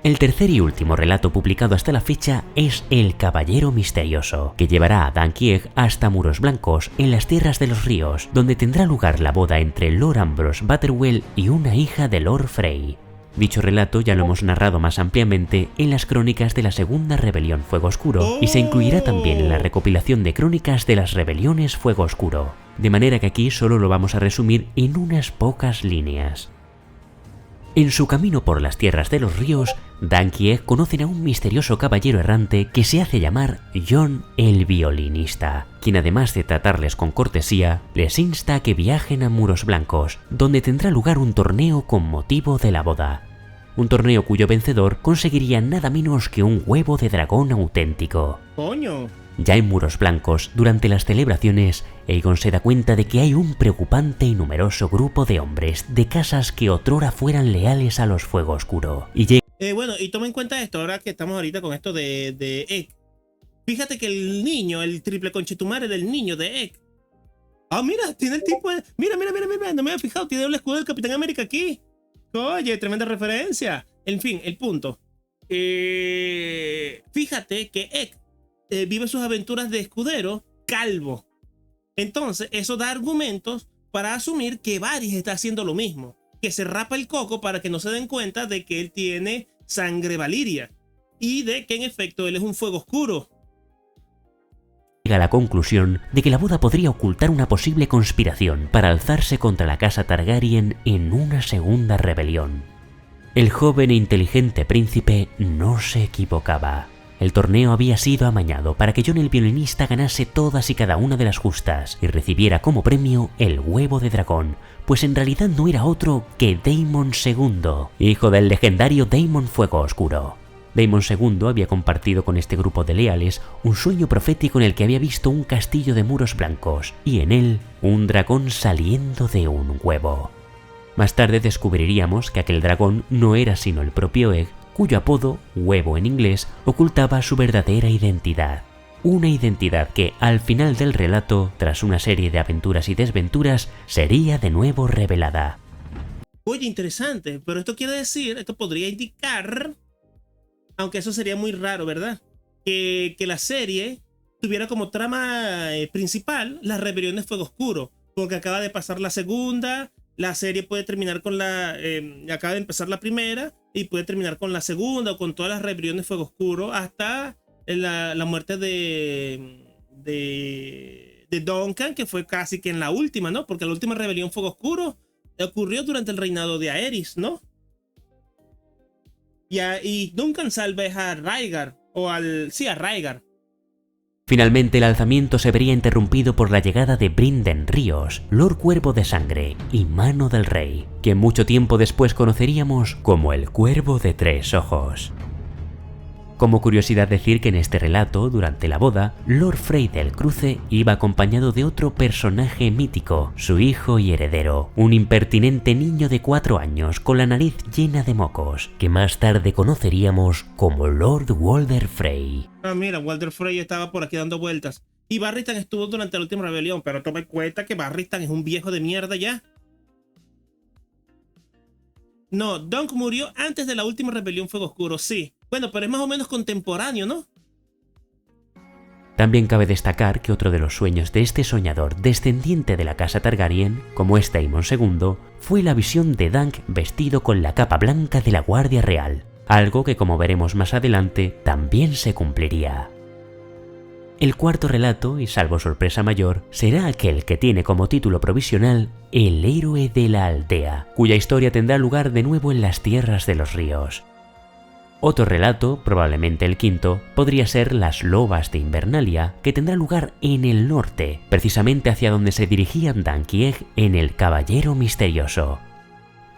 El tercer y último relato publicado hasta la fecha es El Caballero Misterioso, que llevará a Dunk y Egg hasta Muros Blancos, en las Tierras de los Ríos, donde tendrá lugar la boda entre Lord Ambrose Butterwell y una hija de Lord Frey. Dicho relato ya lo hemos narrado más ampliamente en las crónicas de la Segunda Rebelión Fuego Oscuro y se incluirá también en la recopilación de crónicas de las Rebeliones Fuego Oscuro, de manera que aquí solo lo vamos a resumir en unas pocas líneas. En su camino por las Tierras de los Ríos, Dunk y Egg conocen a un misterioso caballero errante que se hace llamar John el Violinista, quien además de tratarles con cortesía, les insta a que viajen a Muros Blancos, donde tendrá lugar un torneo con motivo de la boda. Un torneo cuyo vencedor conseguiría nada menos que un huevo de dragón auténtico. ¡Coño! Ya en Muros Blancos, durante las celebraciones, Aegon se da cuenta de que hay un preocupante y numeroso grupo de hombres de casas que otrora fueran leales a los Fuego Oscuro. Y bueno, y toma en cuenta esto, ahora que estamos ahorita con esto de Egg. Fíjate que el niño, el triple conchetumare del niño de Egg. Ah, mira, tiene el tipo de... Mira, no me había fijado, tiene el escudo del Capitán América aquí. Oye, tremenda referencia. En fin, el punto. Fíjate que Egg vive sus aventuras de escudero calvo. Entonces, eso da argumentos para asumir que Varys está haciendo lo mismo. Que se rapa el coco para que no se den cuenta de que él tiene sangre valiria. Y de que en efecto él es un fuego oscuro. Llega a la conclusión de que la boda podría ocultar una posible conspiración para alzarse contra la casa Targaryen en una segunda rebelión. El joven e inteligente príncipe no se equivocaba. El torneo había sido amañado para que John el Violinista ganase todas y cada una de las justas y recibiera como premio el huevo de dragón, pues en realidad no era otro que Daemon II, hijo del legendario Daemon Fuego Oscuro. Daemon II había compartido con este grupo de leales un sueño profético en el que había visto un castillo de muros blancos y en él un dragón saliendo de un huevo. Más tarde descubriríamos que aquel dragón no era sino el propio Egg, cuyo apodo, huevo en inglés, ocultaba su verdadera identidad. una identidad que al final del relato, tras una serie de aventuras y desventuras, sería de nuevo revelada. Oye, interesante, pero esto quiere decir, esto podría indicar, aunque eso sería muy raro, ¿verdad? Que la serie tuviera como trama principal la rebelión de Fuego Oscuro, porque acaba de pasar la segunda, la serie puede terminar con acaba de empezar la primera y puede terminar con la segunda o con todas las rebeliones de Fuego Oscuro hasta la muerte de Duncan, que fue casi que en la última, ¿no? Porque la última rebelión Fuego Oscuro ocurrió durante el reinado de Aerys, ¿no? Y Duncan salva a Rhaegar, a Rhaegar. Finalmente el alzamiento se vería interrumpido por la llegada de Brynden Ríos, Lord Cuervo de Sangre y Mano del Rey, quien mucho tiempo después conoceríamos como el Cuervo de Tres Ojos. Como curiosidad decir que en este relato, durante la boda, Lord Frey del Cruce iba acompañado de otro personaje mítico, su hijo y heredero, un impertinente niño de 4 años con la nariz llena de mocos, que más tarde conoceríamos como Lord Walder Frey. Ah, mira, Walder Frey estaba por aquí dando vueltas. Y Barristan estuvo durante la última rebelión, pero toma en cuenta que Barristan es un viejo de mierda ya. No, Dunk murió antes de la última rebelión Fuego Oscuro, sí. Bueno, pero es más o menos contemporáneo, ¿no? También cabe destacar que otro de los sueños de este soñador descendiente de la casa Targaryen, como es Daemon II, fue la visión de Dunk vestido con la capa blanca de la Guardia Real, algo que, como veremos más adelante, también se cumpliría. El cuarto relato, y salvo sorpresa mayor, será aquel que tiene como título provisional El héroe de la aldea, cuya historia tendrá lugar de nuevo en las tierras de los ríos. Otro relato, probablemente el quinto, podría ser Las lobas de Invernalia, que tendrá lugar en el norte, precisamente hacia donde se dirigían Dunk y Egg en El Caballero Misterioso.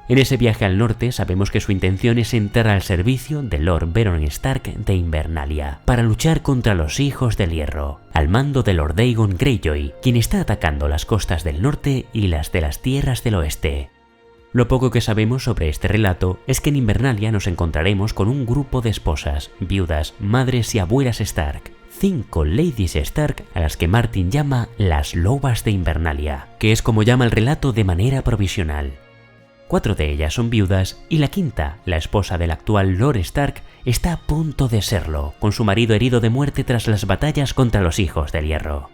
En ese viaje al norte sabemos que su intención es entrar al servicio de Lord Baron Stark de Invernalia, para luchar contra los Hijos del Hierro, al mando de Lord Aegon Greyjoy, quien está atacando las costas del norte y las de las tierras del oeste. Lo poco que sabemos sobre este relato es que en Invernalia nos encontraremos con un grupo de esposas, viudas, madres y abuelas Stark, 5 ladies Stark a las que Martin llama las lobas de Invernalia, que es como llama el relato de manera provisional. 4 de ellas son viudas y la quinta, la esposa del actual Lord Stark, está a punto de serlo, con su marido herido de muerte tras las batallas contra los Hijos del Hierro.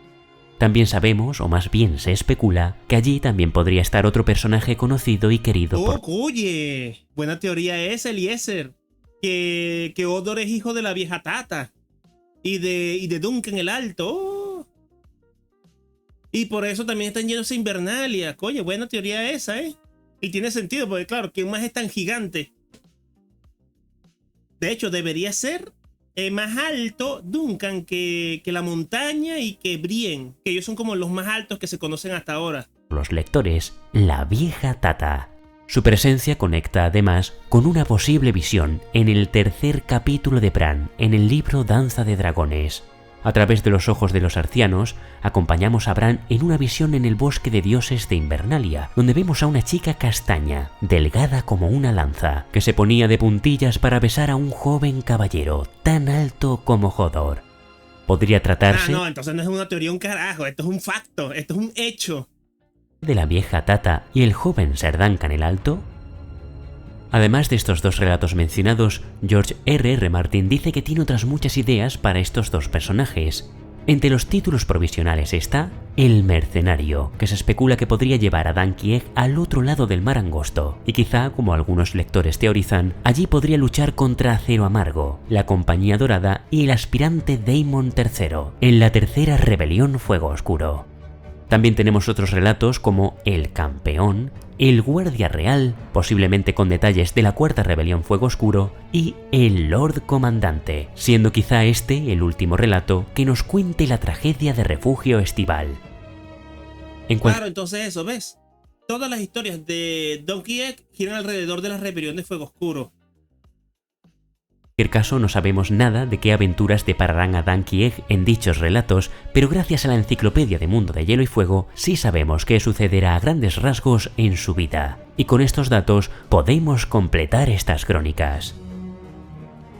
También sabemos, o más bien se especula, que allí también podría estar otro personaje conocido y querido por... Oye, buena teoría es, Eliezer, que Hodor es hijo de la vieja Tata y de Duncan el Alto. Y por eso también están llenos de Invernalia. Oye, buena teoría esa, ¿eh? Y tiene sentido, porque claro, ¿quién más es tan gigante? De hecho, debería ser más alto Duncan que la montaña y que Brienne, que ellos son como los más altos que se conocen hasta ahora. Los lectores, la vieja Tata. Su presencia conecta además con una posible visión en el tercer capítulo de Bran, en el libro Danza de Dragones. A través de los ojos de los arcianos, acompañamos a Bran en una visión en el bosque de dioses de Invernalia, donde vemos a una chica castaña, delgada como una lanza, que se ponía de puntillas para besar a un joven caballero, tan alto como Hodor. Podría tratarse... no, entonces no es una teoría un carajo, esto es un facto, esto es un hecho. ¿De la vieja Tata y el joven Ser Duncan el Alto? Además de estos 2 relatos mencionados, George R.R. Martin dice que tiene otras muchas ideas para estos 2 personajes. Entre los títulos provisionales está El Mercenario, que se especula que podría llevar a Dunk y Egg al otro lado del mar angosto, y quizá, como algunos lectores teorizan, allí podría luchar contra Acero Amargo, la Compañía Dorada y el aspirante Daemon III, en la tercera rebelión Fuego Oscuro. También tenemos otros relatos como El Campeón, El Guardia Real, posiblemente con detalles de la cuarta rebelión Fuego Oscuro, y El Lord Comandante, siendo quizá este el último relato que nos cuente la tragedia de Refugio Estival. Claro, entonces eso, ¿ves? Todas las historias de Dunk y Egg giran alrededor de la rebelión de Fuego Oscuro. En cualquier caso, no sabemos nada de qué aventuras depararán a Dunk y Egg en dichos relatos, pero gracias a la enciclopedia de Mundo de Hielo y Fuego sí sabemos qué sucederá a grandes rasgos en su vida, y con estos datos podemos completar estas crónicas.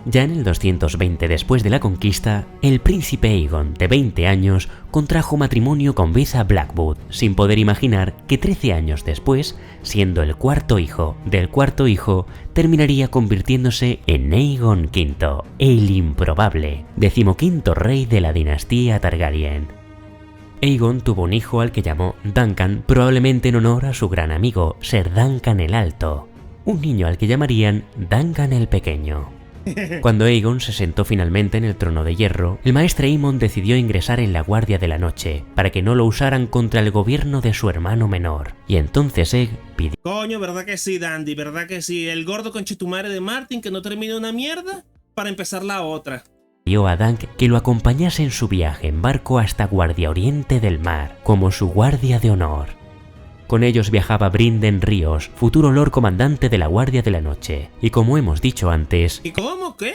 Ya en el 220 después de la conquista, el príncipe Aegon, de 20 años, contrajo matrimonio con Beza Blackwood, sin poder imaginar que 13 años después, siendo el cuarto hijo del cuarto hijo, terminaría convirtiéndose en Aegon V, el improbable, 15º rey de la dinastía Targaryen. Aegon tuvo un hijo al que llamó Duncan, probablemente en honor a su gran amigo, Ser Duncan el Alto, un niño al que llamarían Duncan el Pequeño. Cuando Aegon se sentó finalmente en el trono de hierro, el maestre Aemon decidió ingresar en la Guardia de la Noche, para que no lo usaran contra el gobierno de su hermano menor. Y entonces Egg pidió... Coño, ¿verdad que sí, Dandy? ¿Verdad que sí? El gordo conchetumare de Martin que no termina una mierda para empezar la otra. Pidió a Dunk que lo acompañase en su viaje en barco hasta Guardia Oriente del Mar, como su guardia de honor. Con ellos viajaba Brynden Ríos, futuro Lord Comandante de la Guardia de la Noche. Y como hemos dicho antes... ¿Y cómo? ¿Qué?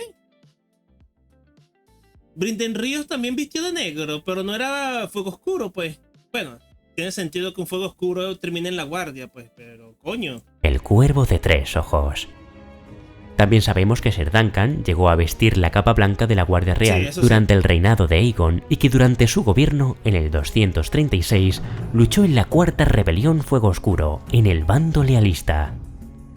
Brynden Ríos también vistió de negro, pero no era fuego oscuro, pues. Bueno, tiene sentido que un fuego oscuro termine en la guardia, pues, pero coño. El cuervo de 3 ojos. También sabemos que Ser Duncan llegó a vestir la capa blanca de la Guardia Real durante el reinado de Aegon y que durante su gobierno, en el 236, luchó en la Cuarta Rebelión Fuego Oscuro, en el bando lealista.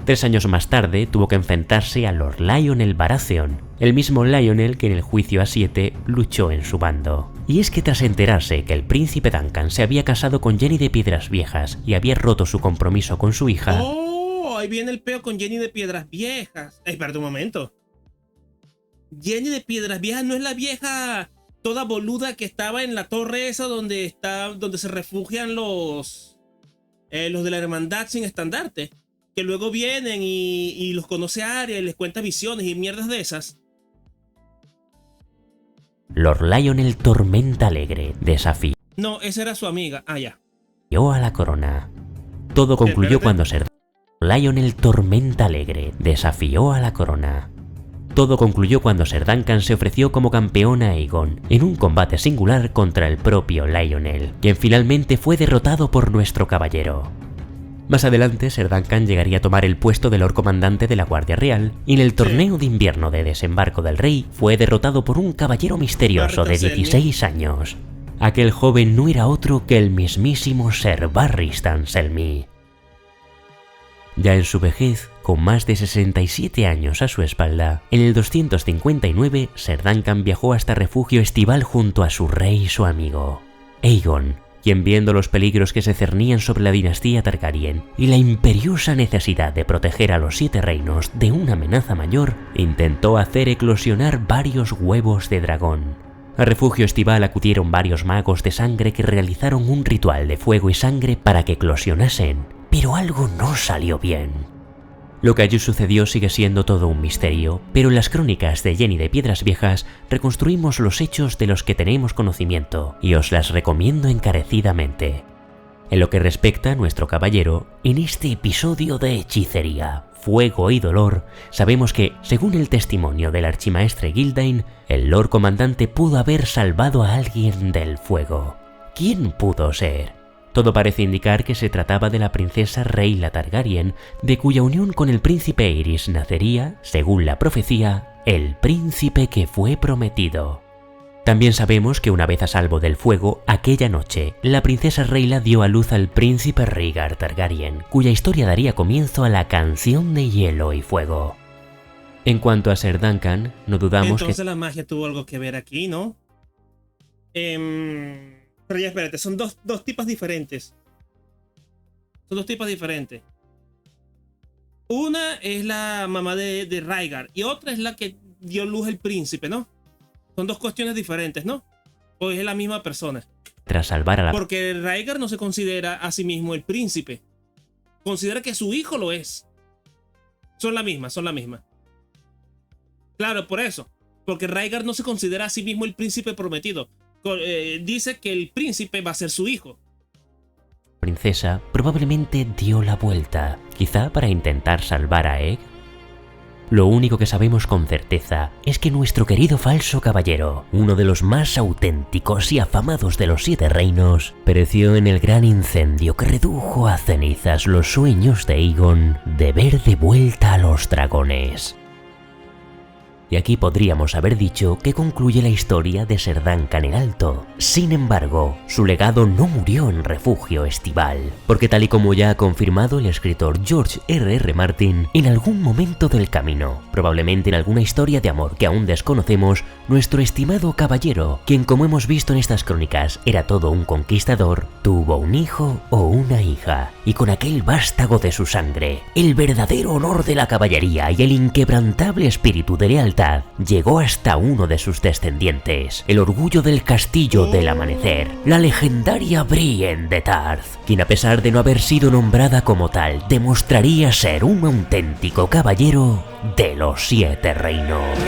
3 años más tarde tuvo que enfrentarse a Lord Lionel Baratheon, el mismo Lionel que en el juicio A7 luchó en su bando. Y es que tras enterarse que el príncipe Duncan se había casado con Jenny de Piedras Viejas y había roto su compromiso con su hija... Ahí viene el peo con Jenny de Piedras Viejas. Espérate un momento. Jenny de Piedras Viejas no es la vieja toda boluda que estaba en la torre esa donde se refugian los de la hermandad sin estandarte. Que luego vienen y los conoce a Arya y les cuenta visiones y mierdas de esas. Lord Lionel Tormenta Alegre desafió No, esa era su amiga. Ah, ya. A la corona. Todo concluyó cuando Ser Lionel Tormenta Alegre desafió a la corona. Todo concluyó cuando Ser Duncan se ofreció como campeón a Aegon en un combate singular contra el propio Lionel, quien finalmente fue derrotado por nuestro caballero. Más adelante, Ser Duncan llegaría a tomar el puesto de Lord Comandante de la Guardia Real y en el torneo de invierno de Desembarco del Rey fue derrotado por un caballero misterioso de 16 años. Aquel joven no era otro que el mismísimo Ser Barristan Selmy. Ya en su vejez, con más de 67 años a su espalda, en el 259 Ser Duncan viajó hasta refugio estival junto a su rey y su amigo, Aegon, quien viendo los peligros que se cernían sobre la dinastía Targaryen y la imperiosa necesidad de proteger a los 7 reinos de una amenaza mayor, intentó hacer eclosionar varios huevos de dragón. Al refugio estival acudieron varios magos de sangre que realizaron un ritual de fuego y sangre para que eclosionasen. Pero algo no salió bien. Lo que allí sucedió sigue siendo todo un misterio, pero en las crónicas de Jenny de Piedras Viejas reconstruimos los hechos de los que tenemos conocimiento y os las recomiendo encarecidamente. En lo que respecta a nuestro caballero, en este episodio de hechicería, fuego y dolor, sabemos que, según el testimonio del archimaestre Gildain, el Lord Comandante pudo haber salvado a alguien del fuego. ¿Quién pudo ser? Todo parece indicar que se trataba de la princesa Rhaella Targaryen, de cuya unión con el príncipe Aerys nacería, según la profecía, el príncipe que fue prometido. También sabemos que una vez a salvo del fuego, aquella noche, la princesa Rhaella dio a luz al príncipe Rhaegar Targaryen, cuya historia daría comienzo a la canción de hielo y fuego. En cuanto a Ser Duncan, no dudamos Entonces la magia tuvo algo que ver aquí, ¿no? Pero ya espérate, son dos tipas diferentes. Son dos tipas diferentes. Una es la mamá de Rhaegar y otra es la que dio luz al príncipe, ¿no? Son dos cuestiones diferentes, ¿no? ¿O es la misma persona? Tras salvar a la... Porque Rhaegar no se considera a sí mismo el príncipe. Considera que su hijo lo es. Son la misma, son la misma. Claro, por eso. Porque Rhaegar no se considera a sí mismo el príncipe prometido. Dice que el príncipe va a ser su hijo. La princesa probablemente dio la vuelta, quizá para intentar salvar a Egg. Lo único que sabemos con certeza es que nuestro querido falso caballero, uno de los más auténticos y afamados de los 7 reinos, pereció en el gran incendio que redujo a cenizas los sueños de Aegon de ver de vuelta a los dragones. Y aquí podríamos haber dicho que concluye la historia de Ser Duncan el Alto. Sin embargo, su legado no murió en Refugio Estival, porque tal y como ya ha confirmado el escritor George R.R. Martin, en algún momento del camino, probablemente en alguna historia de amor que aún desconocemos, nuestro estimado caballero, quien como hemos visto en estas crónicas era todo un conquistador, tuvo un hijo o una hija, y con aquel vástago de su sangre, el verdadero honor de la caballería y el inquebrantable espíritu de lealtad llegó hasta uno de sus descendientes, el orgullo del Castillo del Amanecer, la legendaria Brienne de Tarth, quien a pesar de no haber sido nombrada como tal, demostraría ser un auténtico caballero de los 7 reinos.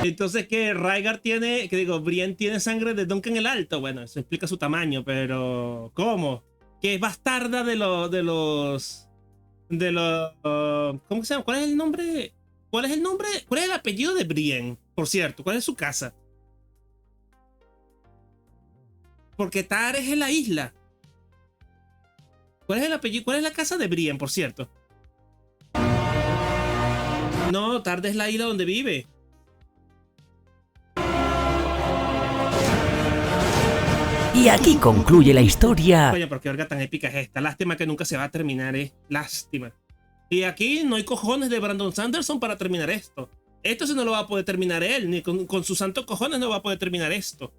Entonces que Rhaegar tiene, que digo, Brienne tiene sangre de Duncan el Alto. Bueno, eso explica su tamaño, pero ¿cómo? Que es bastarda de los ¿cómo se llama? ¿Cuál es el nombre? ¿Cuál es el apellido de Brienne? Por cierto, ¿cuál es su casa? Porque Tar es en la isla. ¿Cuál es el apellido? ¿Cuál es la casa de Brienne, por cierto? No, Tar es la isla donde vive. Y aquí concluye la historia. Coño, pero qué orga tan épica es esta. Lástima que nunca se va a terminar, lástima. Y aquí no hay cojones de Brandon Sanderson para terminar esto. Esto sí no lo va a poder terminar él, ni con sus santos cojones no va a poder terminar esto.